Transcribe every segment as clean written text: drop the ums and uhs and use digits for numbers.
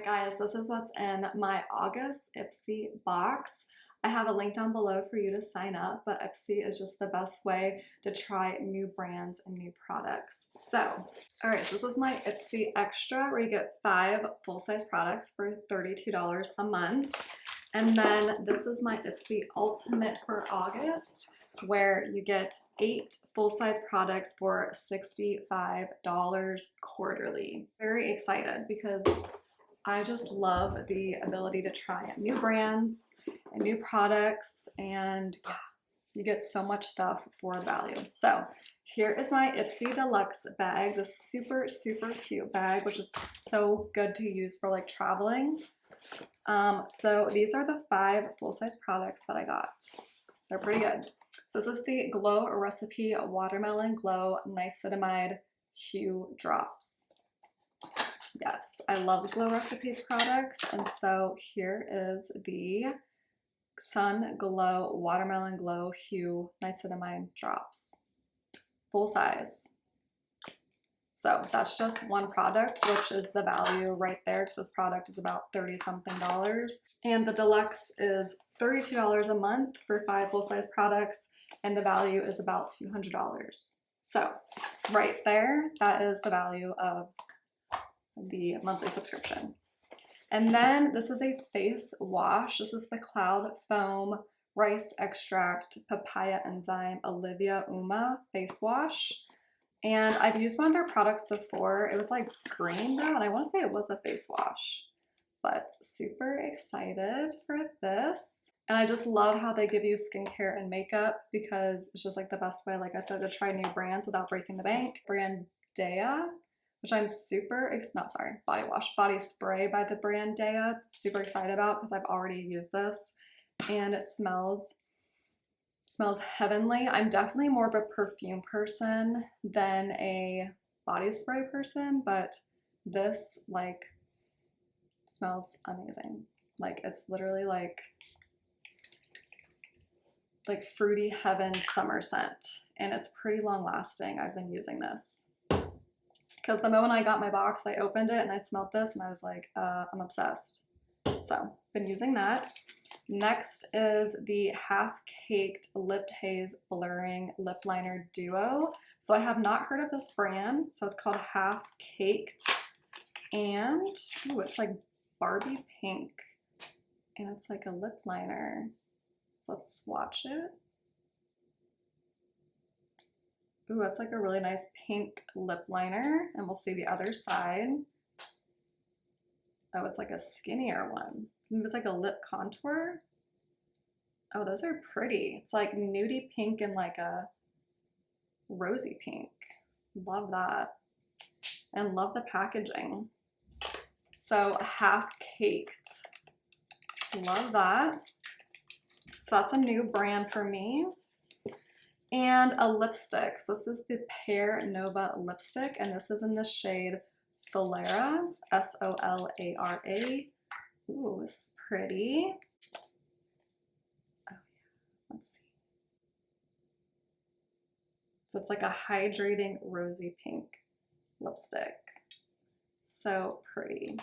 Alright guys, this is what's in my August Ipsy box. I have a link down below for you to sign up, but Ipsy is just the best way to try new brands and new products. So, alright, so this is my Ipsy Extra where you get 5 full-size products for $32 a month. And then this is my Ipsy Ultimate for August, where you get 8 full-size products for $65 quarterly. Very excited because I just love the ability to try new brands and new products, and yeah, you get so much stuff for value. So here is my Ipsy Deluxe bag, this super cute bag, which is so good to use for like traveling. So these are the 5 full-size products that I got. They're pretty good. So this is the Glow Recipe Watermelon Glow Niacinamide Hue Drops. Yes, I love Glow Recipes products, and so here is the Sun Glow Watermelon Glow Hue Niacinamide Drops. Full size. So that's just one product, which is the value right there, because this product is about $30-something. And the Deluxe is $32 a month for 5 full-size products, and the value is about $200. So right there, that is the value of the monthly subscription. And then this is a face wash. This is the Cloud Foam Rice Extract Papaya Enzyme Olivia Uma face wash. And I've used one of their products before. It was like green though, and I want to say it was a face wash. But super excited for this. And I just love how they give you skincare and makeup, because it's just like the best way, like I said, to try new brands without breaking the bank. Brand Dea, which I'm body spray by the brand Dea. Super excited about because I've already used this and it smells heavenly. I'm definitely more of a perfume person than a body spray person, but this like smells amazing. Like it's literally like fruity heaven summer scent, and it's pretty long lasting. I've been using this because the moment I got my box, I opened it and I smelled this and I was like, I'm obsessed. So, been using that. Next is the Half Caked Lip Haze Blurring Lip Liner Duo. So I have not heard of this brand. So it's called Half Caked, and ooh, it's like Barbie pink, and it's like a lip liner. So let's swatch it. Ooh, that's like a really nice pink lip liner, and we'll see the other side. Oh, it's like a skinnier one. Maybe it's like a lip contour. Oh, those are pretty. It's like nudie pink and like a rosy pink. Love that. And love the packaging. So Half Caked. Love that. So that's a new brand for me. And a lipstick. So this is the Pear Nova lipstick, and this is in the shade Solara, S-O-L-A-R-A. Ooh, this is pretty. Oh yeah, let's see. So it's like a hydrating rosy pink lipstick. So pretty.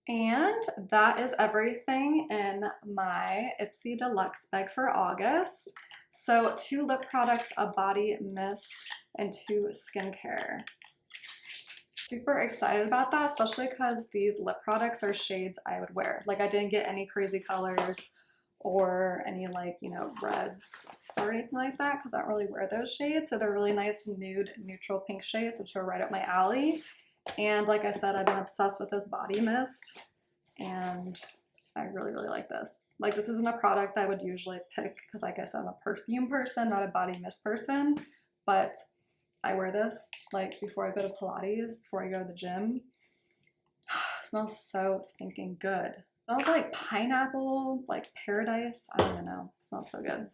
And that is everything in my Ipsy Deluxe bag for August. So 2 lip products, a body mist, and 2 skincare. Super excited about that, especially because these lip products are shades I would wear. Like I didn't get any crazy colors or any like, you know, reds or anything like that, because I don't really wear those shades. So they're really nice nude neutral pink shades, which are right up my alley. And like I said, I've been obsessed with this body mist, and I really like this. Like this isn't a product I would usually pick because like I said, I'm a perfume person, not a body mist person, but I wear this like before I go to Pilates, before I go to the gym. It smells so stinking good. It smells like pineapple, like paradise. I don't even know. It smells so good.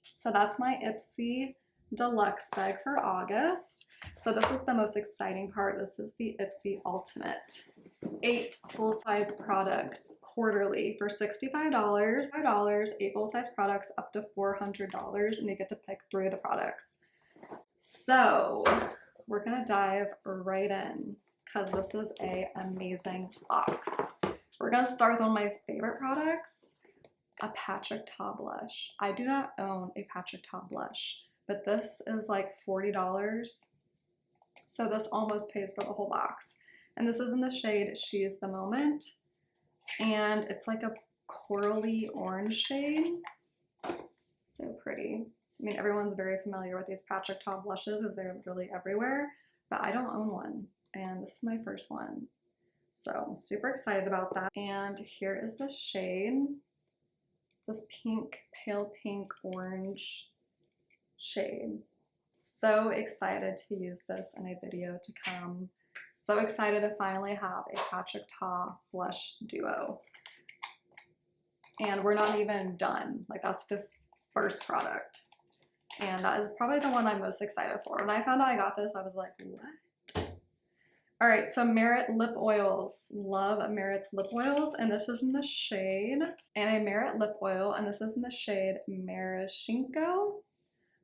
So that's my Ipsy Deluxe bag for August. So this is the most exciting part. This is the Ipsy Ultimate. 8 full-size products quarterly for $65. $5, 8 full-size products up to $400, and you get to pick 3 of the products. So we're gonna dive right in because this is an amazing box. We're gonna start with one of my favorite products, a Patrick Ta blush. I do not own a Patrick Ta blush, but this is like $40. So this almost pays for the whole box. And this is in the shade She Is the Moment. And it's like a corally orange shade. So pretty. I mean, everyone's very familiar with these Patrick Ta blushes as they're really everywhere, but I don't own one. And this is my first one. So I'm super excited about that. And here is the shade. This pink, pale pink orange shade. So excited to use this in a video to come. So excited to finally have a Patrick Ta blush duo. And we're not even done. Like, that's the first product. And that is probably the one I'm most excited for. When I found out I got this, I was like, what? All right, so Merit lip oils. Love Merit's lip oils, and this is in the shade, and a Merit lip oil, and this is in the shade Maraschino.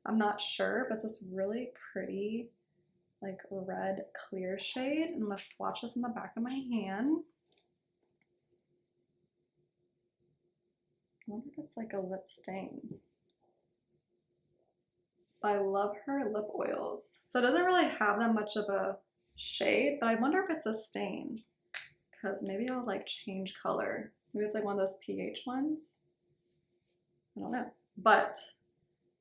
I'm not sure, but it's this really pretty, like, red clear shade. I'm gonna swatch this in the back of my hand. I wonder if it's like a lip stain. I love her lip oils. So it doesn't really have that much of a shade, but I wonder if it's a stain, because maybe it'll like change color. Maybe it's like one of those pH ones. I don't know, but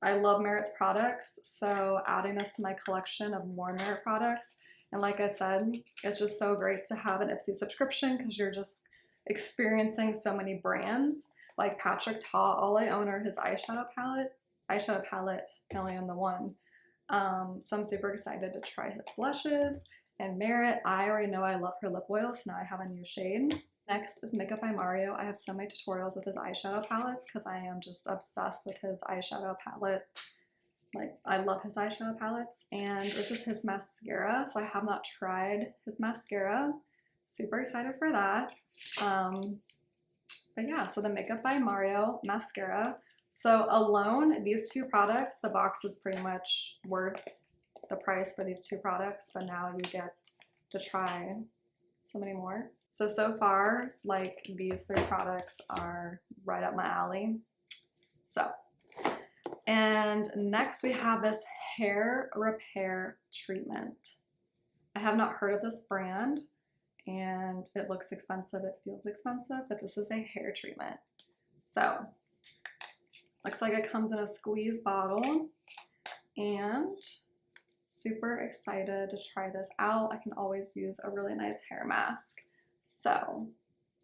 I love Merit's products, so adding this to my collection of more Merit products. And like I said, it's just so great to have an Ipsy subscription because you're just experiencing so many brands. Like Patrick Ta, all I own are his eyeshadow palette. I only own the one. So I'm super excited to try his blushes. And Merit, I already know I love her lip oil, so now I have a new shade. Next is Makeup by Mario. I have so many tutorials with his eyeshadow palettes because I am just obsessed with his eyeshadow palette. Like, I love his eyeshadow palettes. And this is his mascara, so I have not tried his mascara. Super excited for that. But yeah, so the Makeup by Mario mascara. So alone, these two products, the box is pretty much worth the price for these two products, but now you get to try so many more. So far, like, these three products are right up my alley. So, and next we have this hair repair treatment. I have not heard of this brand, and it looks expensive, it feels expensive, but this is a hair treatment. So, looks like it comes in a squeeze bottle, and super excited to try this out. I can always use a really nice hair mask. So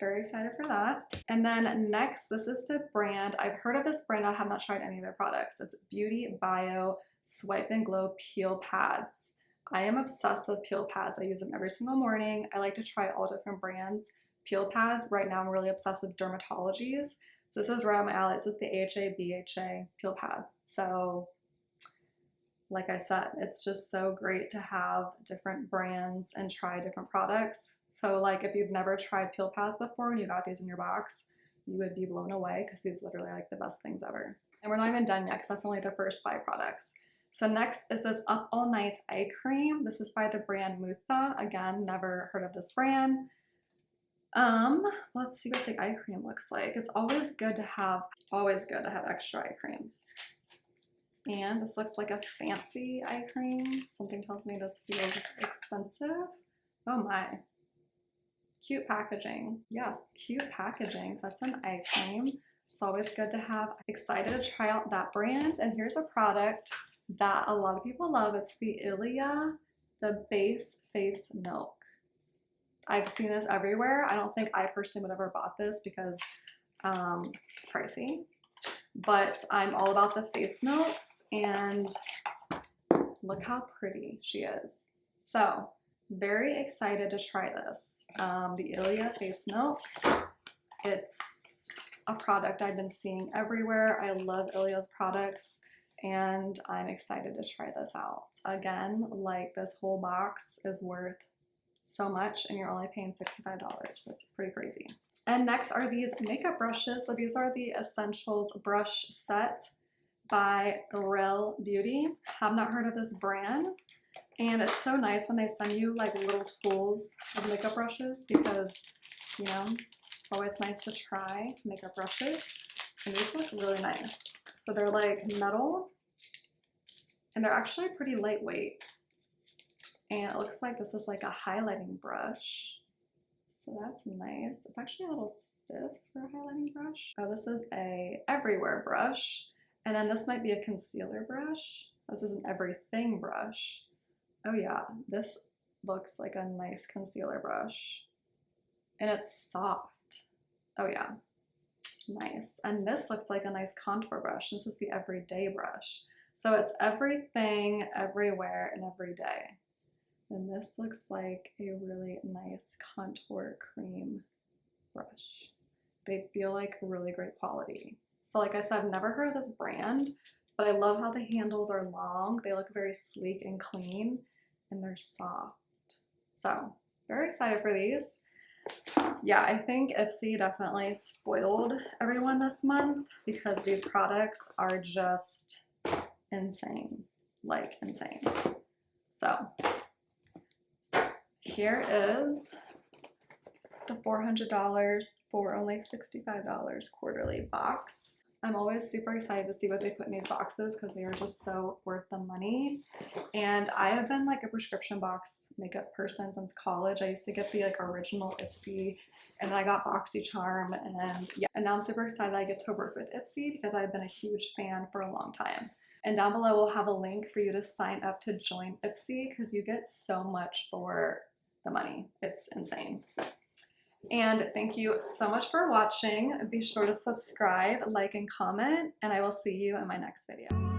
very excited for that. And then next, this is the brand. I've heard of this brand. I have not tried any of their products. It's Beauty Bio Swipe and Glow Peel Pads. I am obsessed with peel pads. I use them every single morning. I like to try all different brands. Peel pads, right now I'm really obsessed with dermatologies. So this is right on my alley. This is the AHA BHA peel pads. So like I said, it's just so great to have different brands and try different products. So like, if you've never tried peel pads before and you got these in your box, you would be blown away because these literally are like the best things ever. And we're not even done yet because that's only the first 5 products. So next is this Up All Night Eye Cream. This is by the brand Mutha. Again, never heard of this brand. Let's see what the eye cream looks like. It's always good to have extra eye creams. And this looks like a fancy eye cream. Something tells me this feels expensive. Oh my. Cute packaging. Yes, cute packaging. So that's an eye cream. It's always good to have. Excited to try out that brand. And here's a product that a lot of people love. It's the Ilia, the Base Face Milk. I've seen this everywhere. I don't think I personally would ever bought this because it's pricey. But I'm all about the face milks, and look how pretty she is. So very excited to try this. The Ilia face milk. It's a product I've been seeing everywhere. I love Ilia's products, and I'm excited to try this out. Again, like, this whole box is worth so much, and you're only paying $65. It's pretty crazy. And next are these makeup brushes. So these are the Essentials brush set by Real Beauty. Have not heard of this brand, And it's so nice when they send you like little tools of makeup brushes because, you know, it's always nice to try makeup brushes. And these look really nice. So they're like metal and they're actually pretty lightweight. And it looks like this is like a highlighting brush. So that's nice. It's actually a little stiff for a highlighting brush. Oh, this is a everywhere brush. And then this might be a concealer brush. This is an everything brush. Oh yeah, this looks like a nice concealer brush. And it's soft. Oh yeah, nice. And this looks like a nice contour brush. This is the everyday brush. So it's everything, everywhere, and every day. And this looks like a really nice contour cream brush. They feel like really great quality. So like I said, I've never heard of this brand, but I love how the handles are long. They look very sleek and clean, and they're soft. So very excited for these. Yeah, I think Ipsy definitely spoiled everyone this month because these products are just insane, like insane. So here is the $400 for only $65 quarterly box. I'm always super excited to see what they put in these boxes because they are just so worth the money. And I have been like a prescription box makeup person since college. I used to get the like original Ipsy, and then I got BoxyCharm, and yeah, and now I'm super excited I get to work with Ipsy because I've been a huge fan for a long time. And down below we'll have a link for you to sign up to join Ipsy because you get so much for the money. It's insane. And thank you so much for watching. Be sure to subscribe, like, and comment, and I will see you in my next video.